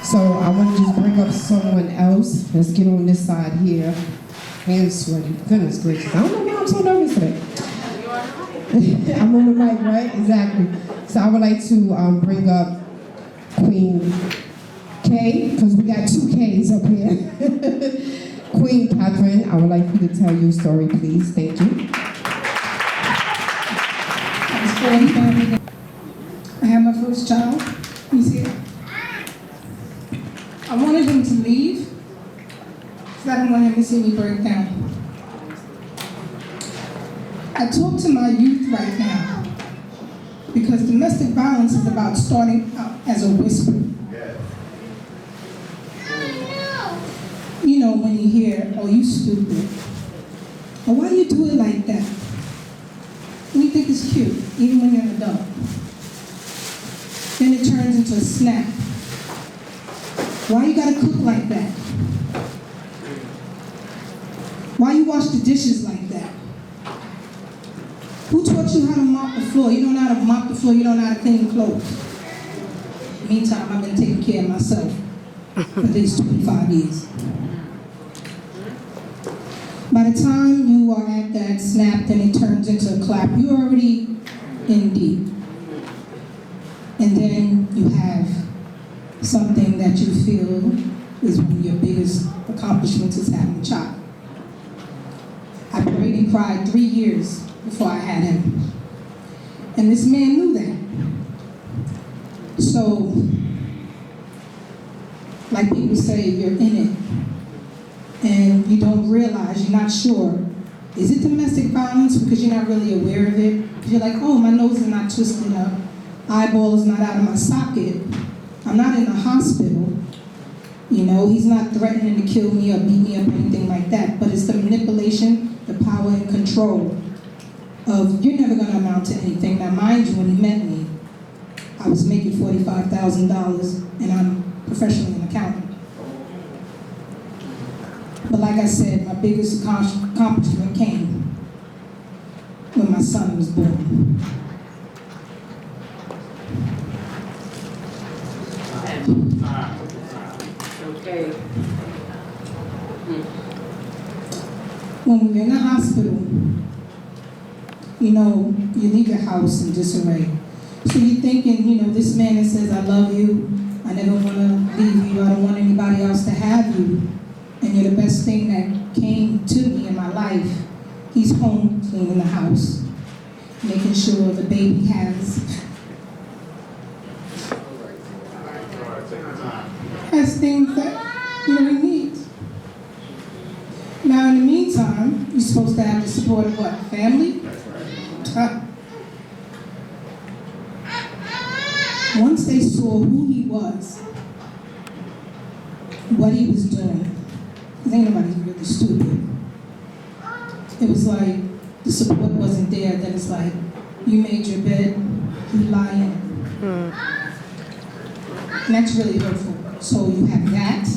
So I want to just bring up someone else. Let's get on this side here. Hands sweaty. Goodness gracious. I don't know why I'm so nervous today. I'm on the mic, right? Exactly. So I would like to bring up Queen K, because we got two Ks up here. Queen Catherine, I would like you to tell your story, please. Thank you. I had my first child. He's here. I wanted him to leave because I didn't want him to see me break down. I talk to my youth right now because domestic violence is about starting out as a whisper. You know, when you hear, oh, you stupid, or why do you do it like that? And you think it's cute, even when you're an adult. Then it turns into a snap. Why you gotta cook like that? Why you wash the dishes like that? Who taught you how to mop the floor? You don't know how to mop the floor, you don't know how to clean clothes. Meantime, I've been taking care of myself for these 25 years. By the time you are at that snap, then it turns into a clap. You're already in deep. And then you have something that you feel is one of your biggest accomplishments is having a child. I prayed and cried 3 years before I had him. And this man knew that. So, like people say, you're in it. And you don't realize, you're not sure, is it domestic violence because you're not really aware of it? You're like, oh, my nose is not twisted up, eyeball is not out of my socket, I'm not in the hospital, you know, he's not threatening to kill me or beat me up or anything like that, but it's the manipulation, the power and control of, you're never gonna amount to anything. Now mind you, when he met me, I was making $45,000 and I'm professionally an accountant. But like I said, my biggest accomplishment came when my son was born. Okay. When we were in the hospital, you know, you leave your house in disarray. So you're thinking, you know, this man that says, I love you, I never want to leave you, I don't want anybody else to have you, and you're the best thing that came to me in my life. He's home cleaning the house, making sure the baby has things that, you know, he needs. Now in the meantime, you're supposed to have the support of what? Family? Once they saw who he was, what he was doing, because ain't nobody really stupid. It was like, the support wasn't there, then it's like, you made your bed, you lie in it. And that's really hurtful. So you have that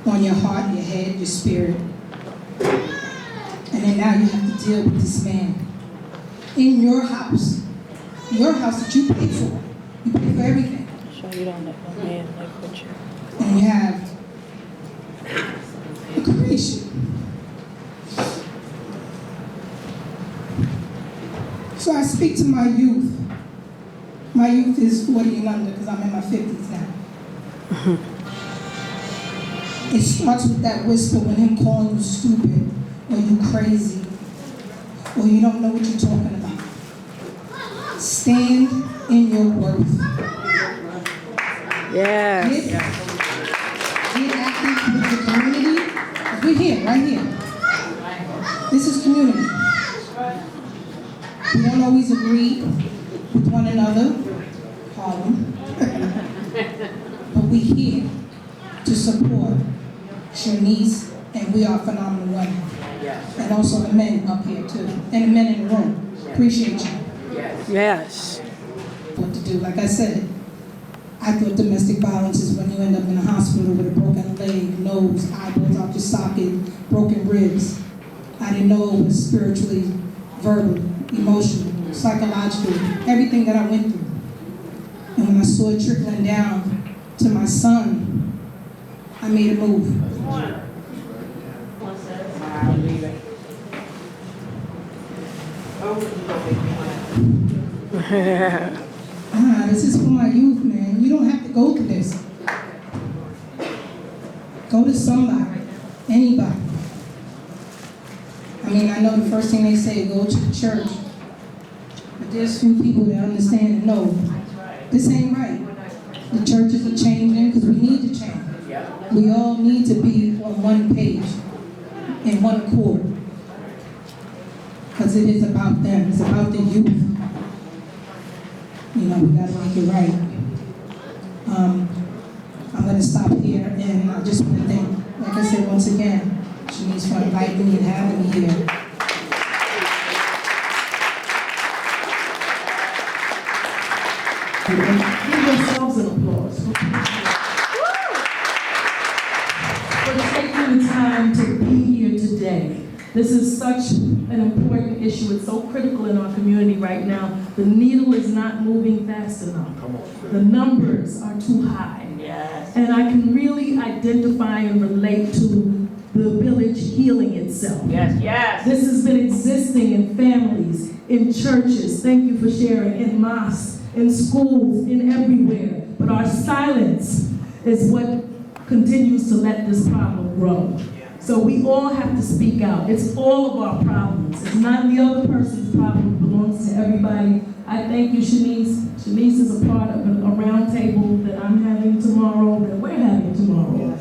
on your heart, your head, your spirit. And then now you have to deal with this man in your house that you pay for. You pay for everything. So you don't let one man live with you. And you have a creation. So I speak to my youth. My youth is 40 and under because I'm in my 50s now. It starts with that whisper when him calling you stupid, or you crazy, or you don't know what you're talking about. Stand in your worth. Yes. Get active with the community. We're here, right here. This is community. We don't always agree with one another, Harlem. But we're here to support Shanice, and we are phenomenal women. And also the men up here too, and the men in the room. Appreciate you. Yes. What to do, like I said, I thought domestic violence is when you end up in a hospital with a broken leg, nose, eyeballs out your socket, broken ribs. I didn't know it was spiritually, verbal, emotional, psychological, everything that I went through. And when I saw it trickling down to my son, I made a move. This is for my youth, man. You don't have to go through this. Go to somebody, anybody. I mean, I know the first thing they say, go to the church. But there's few people that understand and know this ain't right. The churches are changing because we need to change. We all need to be on one page, in one accord. Because it is about them. It's about the youth. You know, we got to make it right. I'm going to stop here, and I just want to thank, like I said once again, Shanice for inviting me and having me here. Give yourselves an applause for taking the time to be here today. This is such an important issue. It's so critical in our community right now. The needle is not moving fast enough. The numbers are too high. Yes. And I can really identify and relate to the village healing itself. Yes, yes. This has been existing in families, in churches, thank you for sharing, in mosques, in schools, in everywhere. But our silence is what continues to let this problem grow. So we all have to speak out. It's all of our problems. It's not the other person's problem. It belongs to everybody. I thank you, Shanice. Shanice is a part of a round table that I'm having tomorrow, that we're having tomorrow.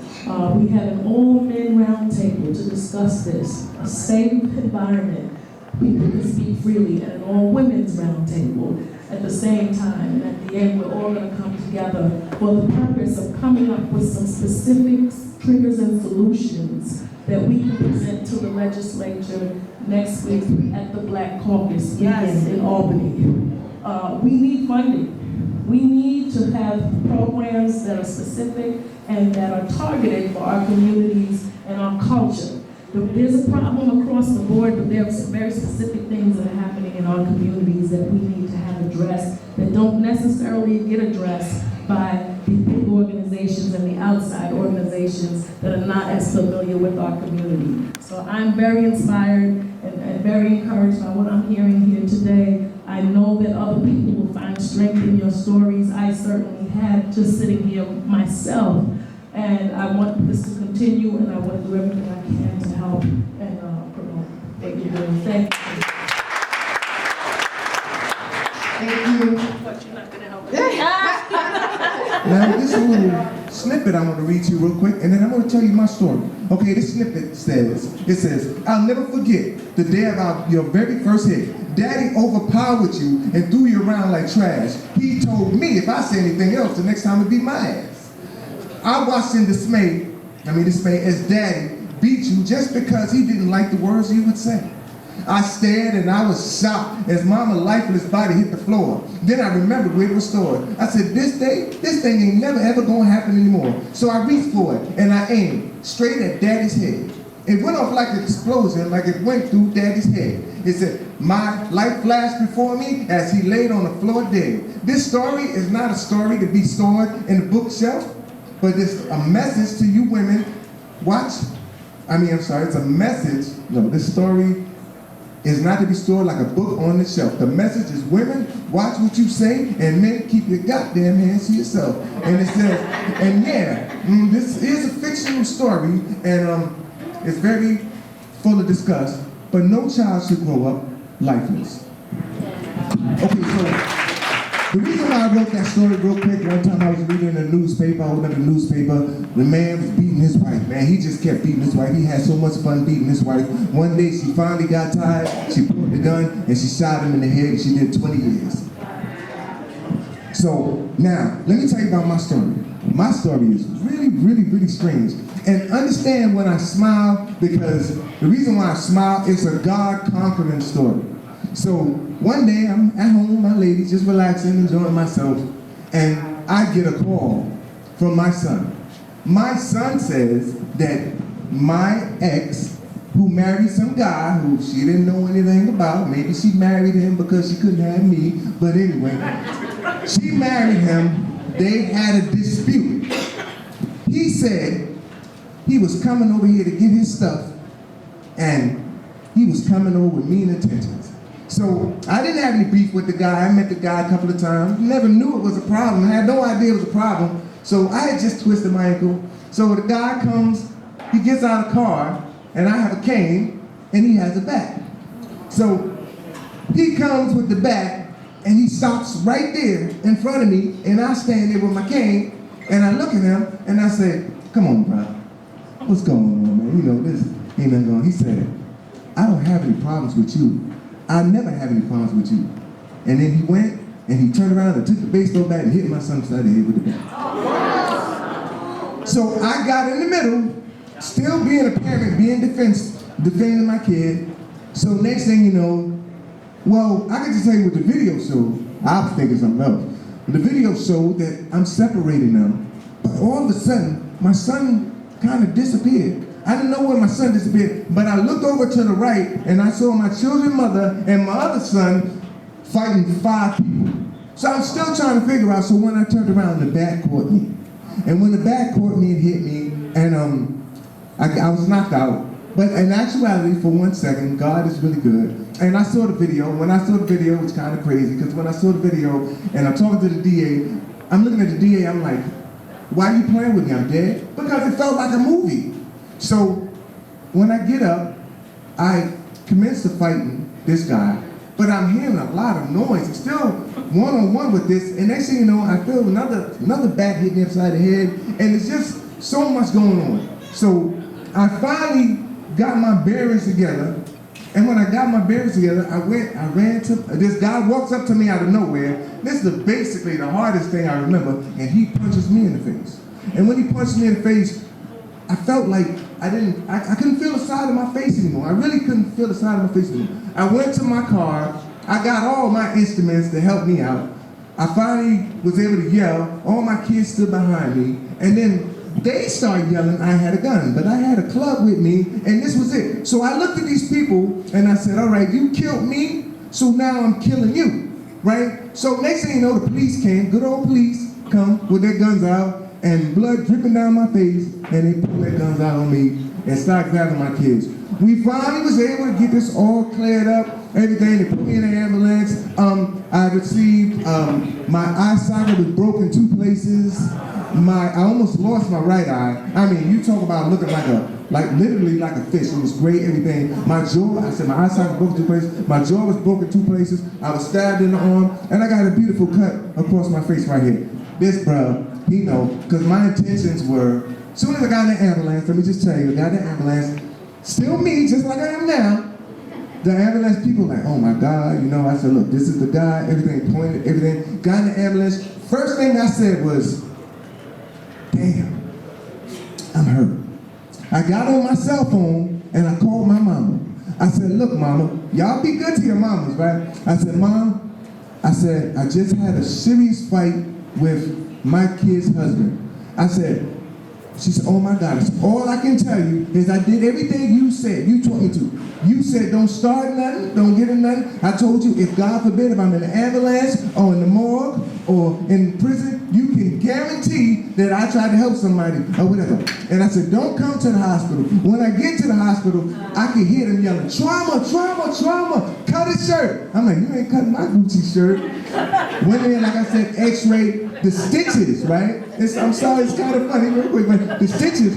We have an all-men round table to discuss this, a safe environment. People can speak freely, and an all-women's round table at the same time. And at the end, we're all going to come together for the purpose of coming up with some specific triggers and solutions that we can present to the legislature next week at the Black Caucus meeting in Albany. We need funding. We need to have programs that are specific and that are targeted for our communities and our culture. There's a problem across the board, but there are some very specific things that are happening in our communities that we need to have addressed that don't necessarily get addressed by the big organizations and the outside organizations that are not as familiar with our community. So I'm very inspired and very encouraged by what I'm hearing here today. I know that other people will find strength in your stories. I certainly have, just sitting here myself. And I want this to continue, and I want to do everything I can to help and promote what you're doing. Thank you. Thank you. But you're not going to help Now, this little snippet I want to read to you real quick, and then I'm going to tell you my story. Okay, this snippet says, I'll never forget the day of your very first hit. Daddy overpowered you and threw you around like trash. He told me if I say anything else, the next time it'd be my ass. I watched in dismay as Daddy beat you just because he didn't like the words you would say. I stared and I was shocked as Mama's lifeless body hit the floor. Then I remembered where it was stored. I said, this thing ain't never ever gonna happen anymore. So I reached for it and I aimed straight at Daddy's head. It went off like an explosion, like it went through Daddy's head. It said, my light flashed before me as he laid on the floor dead. This story is not a story to be stored in the bookshelf, but it's a message to you women. It's a message. No, this story is not to be stored like a book on the shelf. The message is, women, watch what you say, and men, keep your goddamn hands to yourself. And it says, this is a fictional story, and it's very full of disgust, but no child should grow up lifeless. Okay, so the reason why I wrote that story real quick, one time I was reading the newspaper, the man was beating his wife, man. He just kept beating his wife. He had so much fun beating his wife. One day she finally got tired, she pulled the gun, and she shot him in the head, and she did 20 years. So, now, let me tell you about my story. My story is really, really, really strange. And understand when I smile, because the reason why I smile is a God-conquering story. So one day I'm at home, my lady, just relaxing, enjoying myself, and I get a call from my son. My son says that my ex, who married some guy who she didn't know anything about, maybe she married him because she couldn't have me, but anyway, she married him they had a dispute. He said he was coming over here to get his stuff, and he was coming over with mean intentions. So I didn't have any beef with the guy. I met the guy a couple of times. Never knew it was a problem. I had no idea it was a problem. So I had just twisted my ankle. So the guy comes, he gets out of the car, and I have a cane, and he has a bat. So he comes with the bat, and he stops right there in front of me, and I stand there with my cane, and I look at him, and I say, come on, bro. What's going on, man? You know, this ain't nothing going on. He said, I don't have any problems with you. I never have any problems with you. And then he went, and he turned around and took the baseball bat and hit my son upside the head with the bat. So I got in the middle, still being a parent, being defending my kid. So next thing you know, well, I can just tell you what the video showed. I was thinking something else. The video showed that I'm separating them, but all of a sudden, my son kind of disappeared. I didn't know where my son disappeared, but I looked over to the right, and I saw my children's mother and my other son fighting 5 people. So I'm still trying to figure out, so when I turned around, the bat caught me. And when the bat caught me, it hit me, and I was knocked out. But in actuality, for 1 second, God is really good. And I saw the video. When I saw the video, it was kind of crazy, because when I saw the video, and I'm talking to the DA, I'm looking at the DA, I'm like, why are you playing with me? I'm dead? Because it felt like a movie. So when I get up, I commence to fighting this guy, but I'm hearing a lot of noise. It's still one-on-one with this, and next thing you know, I feel another bat hit me upside the head, and it's just so much going on. So I finally got my bearings together, and when I got my bearings together, I ran to, this guy walks up to me out of nowhere. This is basically the hardest thing I remember, and he punches me in the face. And when he punched me in the face, I felt like I couldn't feel the side of my face anymore. I really couldn't feel the side of my face anymore. I went to my car, I got all my instruments to help me out. I finally was able to yell, all my kids stood behind me, and then they started yelling I had a gun, but I had a club with me, and this was it. So I looked at these people, and I said, all right, you killed me, so now I'm killing you, right? So next thing you know, the police came, good old police come with their guns out, and blood dripping down my face, and they pulled their guns out on me and started grabbing my kids. We finally was able to get this all cleared up, everything. They put me in an ambulance. I received, my eye socket was broken 2 places. I almost lost my right eye. I mean, you talk about looking literally like a fish. It was great, everything. My jaw, I said my eye socket broke 2 places. My jaw was broken 2 places. I was stabbed in the arm, and I got a beautiful cut across my face right here. This bruh, he know, because my intentions were, as soon as I got in the ambulance, let me just tell you, I got in the ambulance, still me, just like I am now. The ambulance people like, oh my God, you know, I said, look, this is the guy, everything pointed, everything. Got in the ambulance, first thing I said was, damn, I'm hurt. I got on my cell phone and I called my mama. I said, look, mama, y'all be good to your mamas, right? I said, Mom, I said, I just had a serious fight with my kid's husband. I said, she said, oh my God, all I can tell you is I did everything you said, you told me to. You said don't start nothing, don't get in nothing. I told you if God forbid if I'm in an ambulance or in the morgue or in prison, you can guarantee that I tried to help somebody or whatever. And I said, don't come to the hospital. When I get to the hospital, I can hear them yelling, trauma, trauma, trauma, cut his shirt. I'm like, you ain't cutting my Gucci shirt. Went in, like I said, x-ray the stitches, right? I'm sorry, it's kind of funny real quick, but the stitches,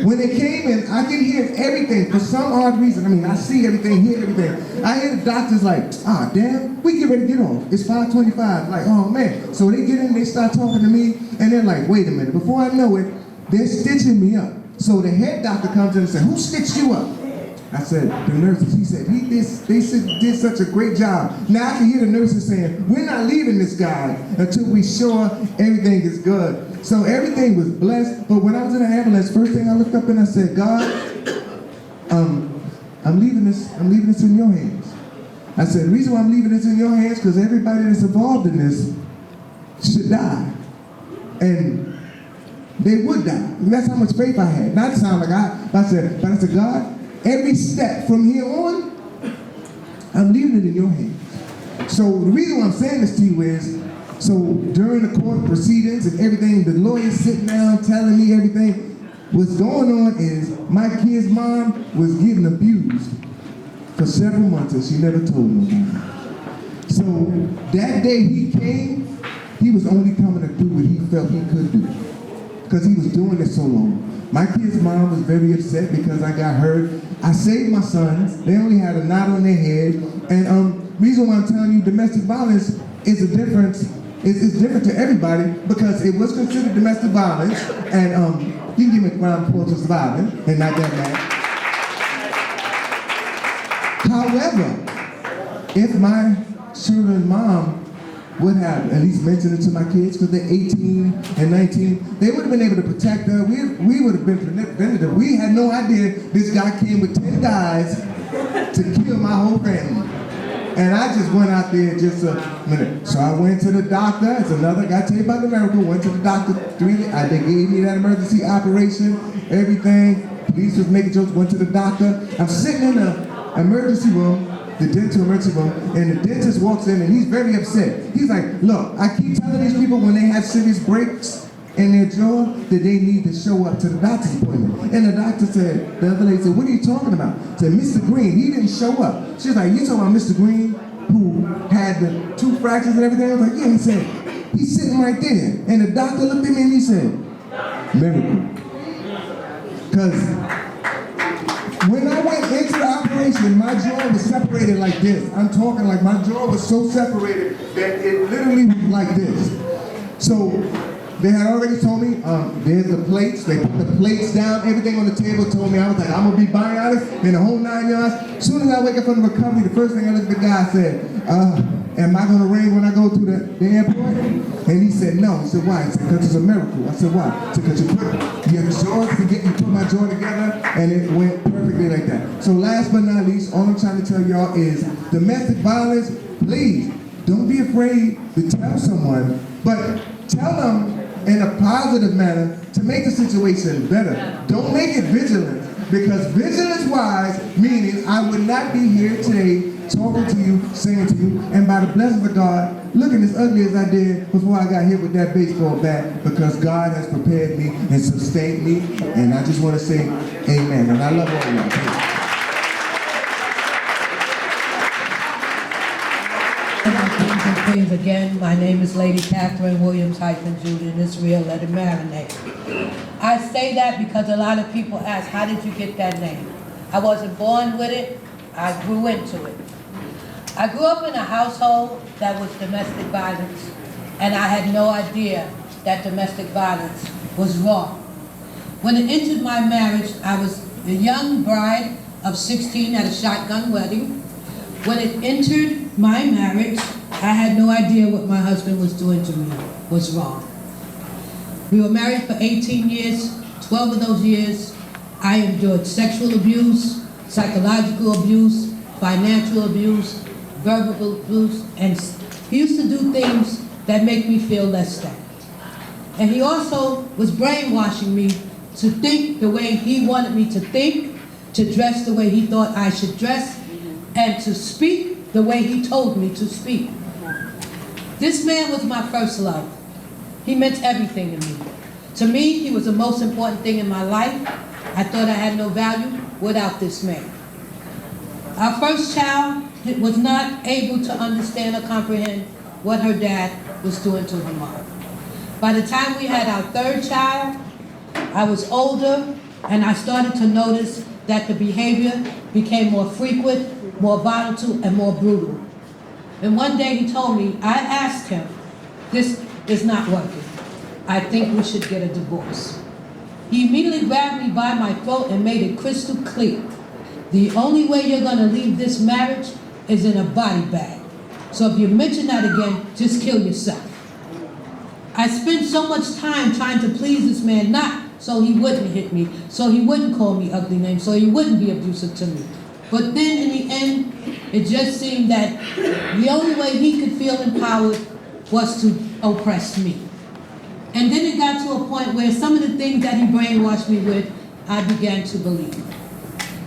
when they came in, I could hear everything for some odd reason. I mean, I see everything, hear everything. I hear the doctors like, ah, damn, we get ready to get off. It's 5:25. Like, oh man. So they get in, they start talking to me, and they're like, wait a minute. Before I know it, they're stitching me up. So the head doctor comes in and says, who stitched you up? I said, the nurses. He said, they did such a great job. Now I can hear the nurses saying, we're not leaving this guy until we're sure everything is good. So everything was blessed. But when I was in the ambulance, first thing I looked up and I said, God, I'm leaving this in your hands. I said, the reason why I'm leaving this in your hands because everybody that's involved in this should die. And they would die. And that's how much faith I had. Not to sound like I said, God, every step from here on, I'm leaving it in your hands. So the reason why I'm saying this to you is, So during the court proceedings and everything, the lawyer's sitting down telling me everything. What's going on is my kid's mom was getting abused for several months and she never told nobody. So that day he came, he was only coming to do what he felt he could do because he was doing it so long. My kid's mom was very upset because I got hurt. I saved my sons. They only had a knot on their head. And reason why I'm telling you domestic violence is a difference. It's different to everybody because it was considered domestic violence. And you can give me a round of applause for surviving and not that mad. However, if my children's mom would have at least mentioned it to my kids because they're 18 and 19, they would have been able to protect her. We would have been preventative. We had no idea this guy came with 10 guys to kill my whole family. And I just went out there just a minute. So I went to the doctor. It's another, got to tell you about the miracle. Went to the doctor, they gave me that emergency operation, everything. Police was making jokes, went to the doctor. I'm sitting in the emergency room, the dental emergency room, and the dentist walks in and he's very upset. He's like, look, I keep telling these people when they have serious breaks in their jaw that they need to show up to the doctor's appointment. And the doctor said, the other lady said, what are you talking about? I said, Mr. Green, he didn't show up. She's like, you talking about Mr. Green who had the 2 fractures and everything? I was like, yeah. He said, he's sitting right there. And the doctor looked at me and he said, miracle. Because when I went into the operation, my jaw was separated like this. I'm talking like my jaw was so separated that it literally was like this. So they had already told me, there's the plates. They put the plates down, everything on the table, told me, I was like, I'm gonna be bionic in the whole 9 yards. As soon as I wake up from the recovery, the first thing I looked at the guy, I said, am I gonna ring when I go to the airport? And he said, no. He said, why? He said, because it's a miracle. I said, why? He said, because you put your jaws together, you put my jaw together, and it went perfectly like that. So last but not least, all I'm trying to tell y'all is domestic violence, please, don't be afraid to tell someone, but tell them in a positive manner to make the situation better. Don't make it vigilant, because vigilance-wise, meaning I would not be here today talking to you, saying to you, and by the blessings of God, looking as ugly as I did before I got hit with that baseball bat, because God has prepared me and sustained me, and I just want to say amen, and I love all of y'all. Queens again. My name is Lady Catherine Williams-Judy, and it's real, let it marinate. I say that because a lot of people ask, how did you get that name? I wasn't born with it, I grew into it. I grew up in a household that was domestic violence, and I had no idea that domestic violence was wrong. When it entered my marriage, I was a young bride of 16 at a shotgun wedding. When it entered my marriage, I had no idea what my husband was doing to me was wrong. We were married for 18 years. 12 of those years, I endured sexual abuse, psychological abuse, financial abuse, verbal abuse, and he used to do things that make me feel less than. And he also was brainwashing me to think the way he wanted me to think, to dress the way he thought I should dress, and to speak the way he told me to speak. This man was my first love. He meant everything to me. To me, he was the most important thing in my life. I thought I had no value without this man. Our first child was not able to understand or comprehend what her dad was doing to her mom. By the time we had our third child, I was older, and I started to notice that the behavior became more frequent, more volatile, and more brutal. And one day he told me, I asked him, this is not working. I think we should get a divorce. He immediately grabbed me by my throat and made it crystal clear. The only way you're gonna leave this marriage is in a body bag. So if you mention that again, just kill yourself. I spent so much time trying to please this man, not so he wouldn't hit me, so he wouldn't call me ugly names, so he wouldn't be abusive to me. But then in the end, it just seemed that the only way he could feel empowered was to oppress me. And then it got to a point where some of the things that he brainwashed me with, I began to believe.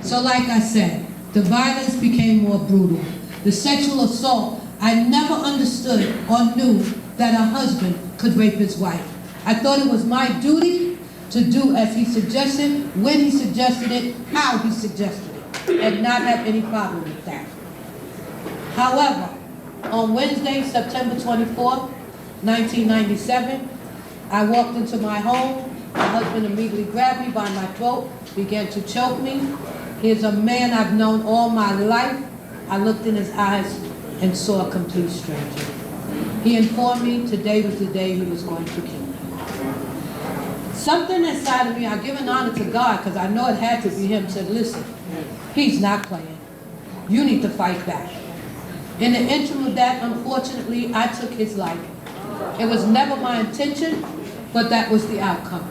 So like I said, the violence became more brutal. The sexual assault, I never understood or knew that a husband could rape his wife. I thought it was my duty to do as he suggested, when he suggested it, how he suggested it, and not have any problem with that. However, on Wednesday, September 24th, 1997, I walked into my home. My husband immediately grabbed me by my throat, began to choke me. He is a man I've known all my life. I looked in his eyes and saw a complete stranger. He informed me today was the day he was going to kill me. Something inside of me, I give an honor to God because I know it had to be him, said, listen, he's not playing. You need to fight back. In the interim of that, unfortunately, I took his life. It was never my intention, but that was the outcome.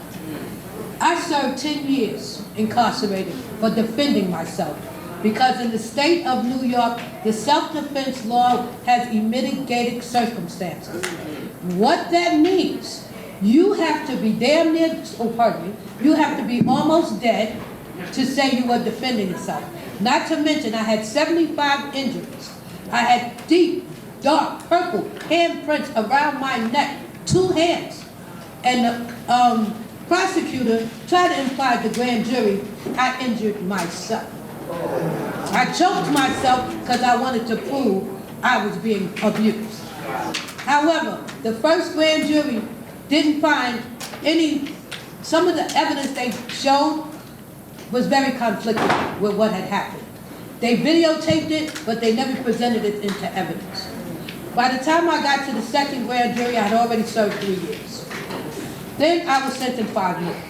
I served 10 years incarcerated for defending myself because in the state of New York, the self-defense law has mitigated circumstances. What that means, you have to be damn near, you have to be almost dead to say you were defending yourself. Not to mention, I had 75 injuries. I had deep, dark, purple handprints around my neck, 2 hands. And the prosecutor tried to imply to the grand jury I injured myself. I choked myself because I wanted to prove I was being abused. However, the first grand jury didn't find some of the evidence they showed was very conflicting with what had happened. They videotaped it, but they never presented it into evidence. By the time I got to the second grand jury, I had already served 3 years. Then I was sentenced 5 years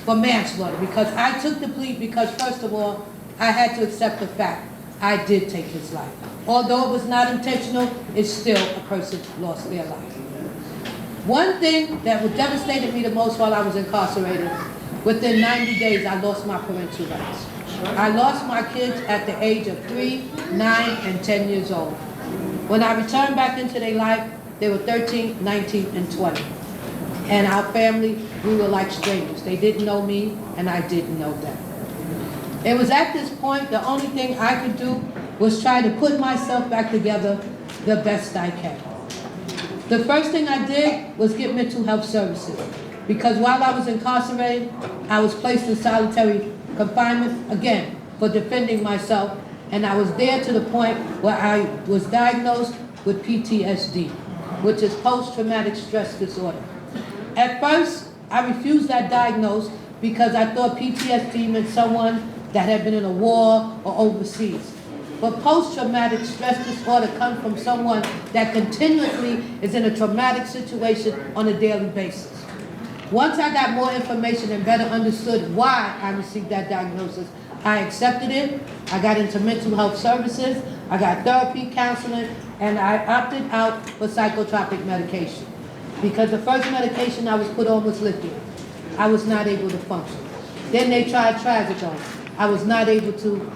for manslaughter because I took the plea because, first of all, I had to accept the fact I did take his life. Although it was not intentional, it's still a person lost their life. One thing that devastated me the most while I was incarcerated, within 90 days, I lost my parental rights. I lost my kids at the age of 3, 9, and 10 years old. When I returned back into their life, they were 13, 19, and 20. And our family, we were like strangers. They didn't know me, and I didn't know them. It was at this point, the only thing I could do was try to put myself back together the best I can. The first thing I did was get mental health services. Because while I was incarcerated, I was placed in solitary confinement, again, for defending myself. And I was there to the point where I was diagnosed with PTSD, which is post-traumatic stress disorder. At first, I refused that diagnosis because I thought PTSD meant someone that had been in a war or overseas. But post-traumatic stress disorder comes from someone that continuously is in a traumatic situation on a daily basis. Once I got more information and better understood why I received that diagnosis, I accepted it. I got into mental health services, I got therapy, counseling, and I opted out for psychotropic medication. Because the first medication I was put on was lithium. I was not able to function. Then they tried trazodone. I was not able to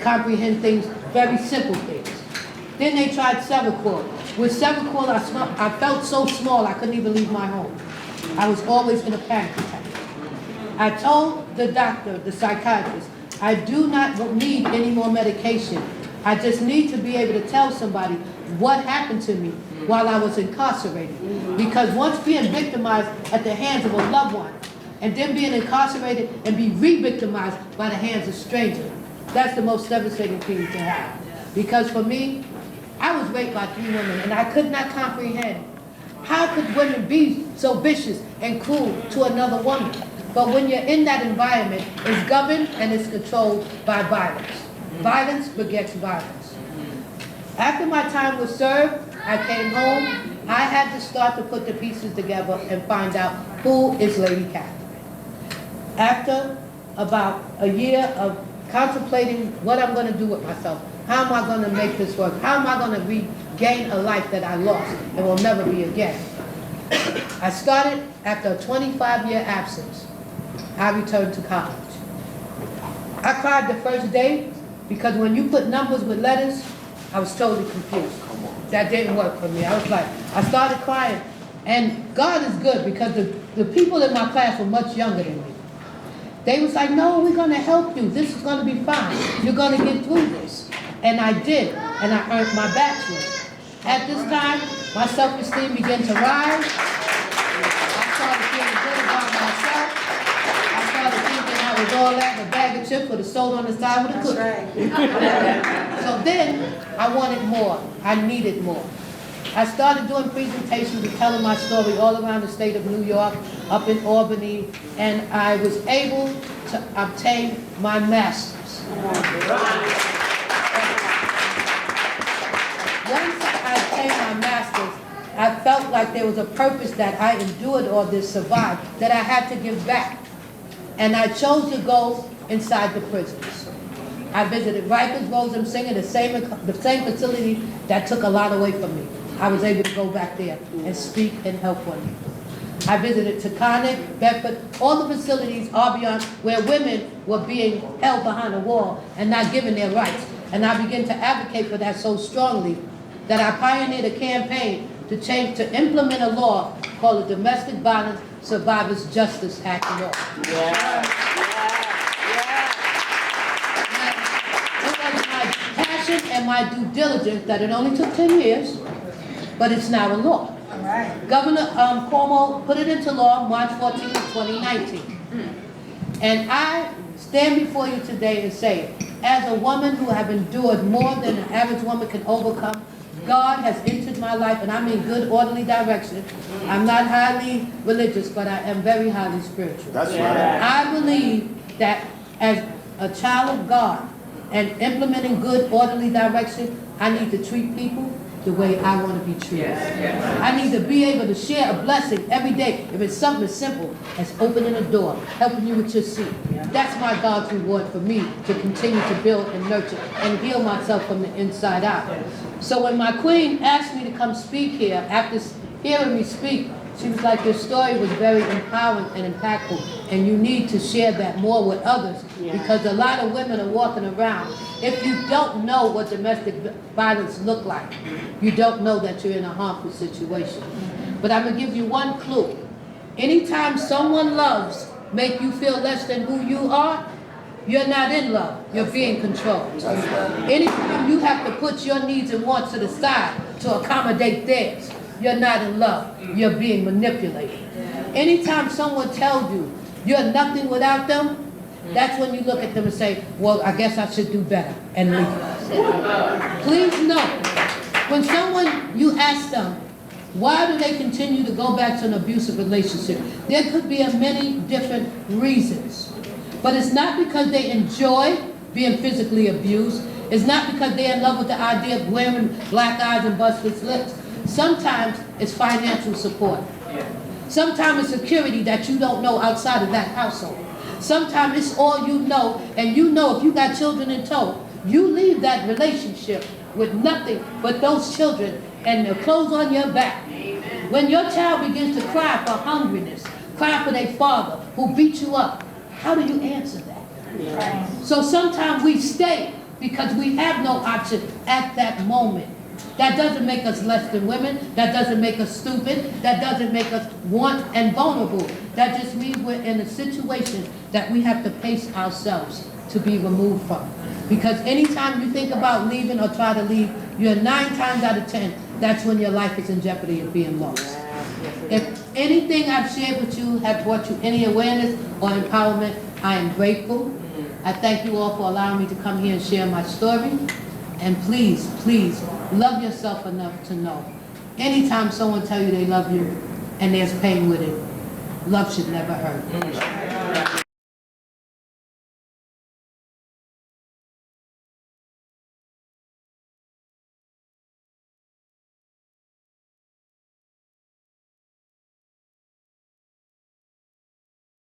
comprehend things, very simple things. Then they tried Seroquel. With Seroquel, I felt so small I couldn't even leave my home. I was always in a panic attack. I told the doctor, the psychiatrist, I do not need any more medication. I just need to be able to tell somebody what happened to me while I was incarcerated. Because once being victimized at the hands of a loved one, and then being incarcerated and be re-victimized by the hands of strangers, that's the most devastating thing to have. Because for me, I was raped by 3 women, and I could not comprehend how could women be so vicious and cruel to another woman. But when you're in that environment, it's governed and it's controlled by violence. Violence begets violence. After my time was served, I came home. I had to start to put the pieces together and find out who is Lady Catherine. After about a year of contemplating what I'm going to do with myself, how am I going to make this work? How am I going to regain a life that I lost and will never be again? I started after a 25-year absence. I returned to college. I cried the first day because when you put numbers with letters, I was totally confused. That didn't work for me. I started crying. And God is good because the people in my class were much younger than me. They was like, no, we're going to help you. This is going to be fine. You're going to get through this. And I did. And I earned my bachelor's. At this time, My self-esteem began to rise. I started feeling good about myself. I started thinking I was all that, a bag of chips with a soda on the side with a cookie. So then, I wanted more. I needed more. I started doing presentations and telling my story all around the state of New York, up in Albany, and I was able to obtain my master's. Once I obtained my master's, I felt like there was a purpose that I endured all this, survived, that I had to give back. And I chose to go inside the prisons. I visited Rikers, Rosen, Singer, the same facility that took a lot away from me. I was able to go back there and speak and help women. I visited Taconic, Bedford, all the facilities beyond where women were being held behind a wall and not given their rights. And I began to advocate for that so strongly that I pioneered a campaign to implement a law called the Domestic Violence Survivors Justice Act law. It was my passion and my due diligence that it only took 10 years, but it's now a law. Governor Cuomo put it into law March 14, 2019. And I stand before you today and say, as a woman who have endured more than an average woman can overcome, God has entered my life, and I'm in good, orderly direction. I'm not highly religious, but I am very highly spiritual. That's right. I believe that as a child of God and implementing good, orderly direction, I need to treat people the way I want to be treated. I need to be able to share a blessing every day. If it's something as simple as opening a door, helping you with your seat. That's my God's reward for me to continue to build and nurture and heal myself from the inside out. So when my queen asked me to come speak here, after hearing me speak, she was like, your story was very empowering and impactful, and you need to share that more with others, because a lot of women are walking around. If you don't know what domestic violence look like, you don't know that you're in a harmful situation. But I'm gonna give you one clue. Anytime someone loves make you feel less than who you are, you're not in love, you're being controlled. Anytime you have to put your needs and wants to the side to accommodate theirs, you're not in love, you're being manipulated. Anytime someone tells you you're nothing without them, that's when you look at them and say, well, I guess I should do better, and leave. Please know, when you ask them, why do they continue to go back to an abusive relationship? There could be many different reasons. But it's not because they enjoy being physically abused. It's not because they're in love with the idea of wearing black eyes and busted lips. Sometimes it's financial support. Sometimes it's security that you don't know outside of that household. Sometimes it's all you know, and you know if you got children in tow, you leave that relationship with nothing but those children and the clothes on your back. When your child begins to cry for hungriness, cry for their father who beat you up, how do you answer that? So sometimes we stay because we have no option at that moment. That doesn't make us less than women. That doesn't make us stupid. That doesn't make us want and vulnerable. That just means we're in a situation that we have to pace ourselves to be removed from. Because anytime you think about leaving or try to leave, you're 9 times out of 10, that's when your life is in jeopardy of being lost. If anything I've shared with you have brought you any awareness or empowerment, I am grateful. I thank you all for allowing me to come here and share my story. And please, please, love yourself enough to know, anytime someone tells you they love you and there's pain with it, love should never hurt.